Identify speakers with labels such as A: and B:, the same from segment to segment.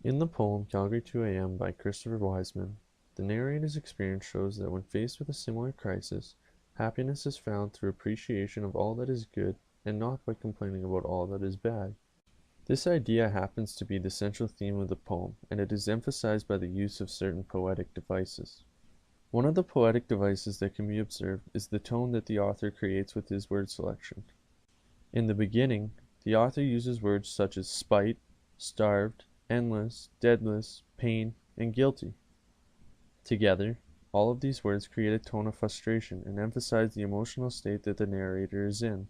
A: In the poem Calgary 2 a.m. by Christopher Wiseman, the narrator's experience shows that when faced with a similar crisis, happiness is found through appreciation of all that is good and not by complaining about all that is bad. This idea happens to be the central theme of the poem, and it is emphasized by the use of certain poetic devices. One of the poetic devices that can be observed is the tone that the author creates with his word selection. In the beginning, the author uses words such as spite, starved, endless, deadless, pain, and guilty. Together, all of these words create a tone of frustration and emphasize the emotional state that the narrator is in.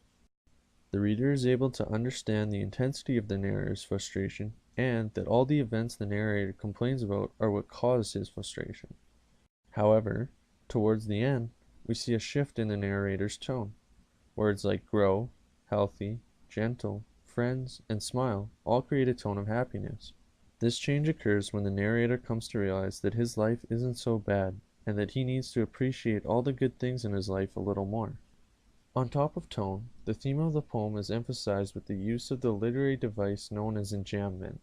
A: The reader is able to understand the intensity of the narrator's frustration and that all the events the narrator complains about are what caused his frustration. However, towards the end, we see a shift in the narrator's tone. Words like grow, healthy, gentle, friends, and smile all create a tone of happiness. This change occurs when the narrator comes to realize that his life isn't so bad and that he needs to appreciate all the good things in his life a little more. On top of tone, the theme of the poem is emphasized with the use of the literary device known as enjambment.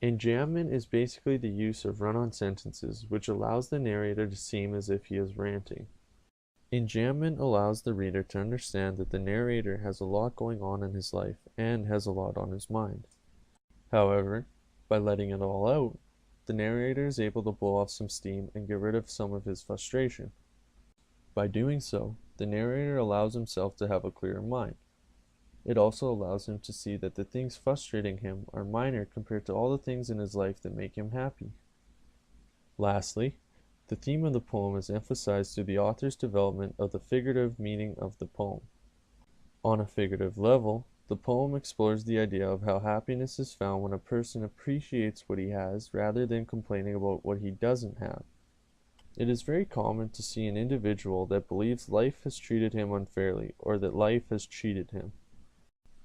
A: Enjambment is basically the use of run-on sentences which allows the narrator to seem as if he is ranting. Enjambment allows the reader to understand that the narrator has a lot going on in his life and has a lot on his mind. However, by letting it all out, the narrator is able to blow off some steam and get rid of some of his frustration. By doing so, the narrator allows himself to have a clearer mind. It also allows him to see that the things frustrating him are minor compared to all the things in his life that make him happy. Lastly, the theme of the poem is emphasized through the author's development of the figurative meaning of the poem. On a figurative level, the poem explores the idea of how happiness is found when a person appreciates what he has rather than complaining about what he doesn't have. It is very common to see an individual that believes life has treated him unfairly or that life has cheated him.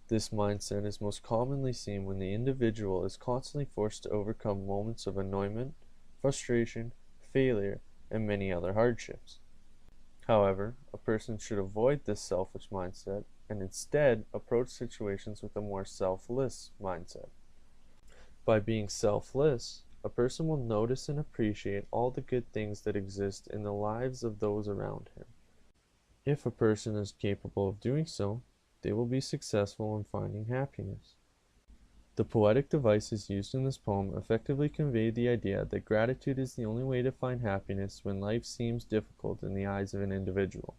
A: This mindset is most commonly seen when the individual is constantly forced to overcome moments of annoyment, frustration, failure, and many other hardships. However, a person should avoid this selfish mindset and instead approach situations with a more selfless mindset. By being selfless, a person will notice and appreciate all the good things that exist in the lives of those around him. If a person is capable of doing so, they will be successful in finding happiness. The poetic devices used in this poem effectively convey the idea that gratitude is the only way to find happiness when life seems difficult in the eyes of an individual.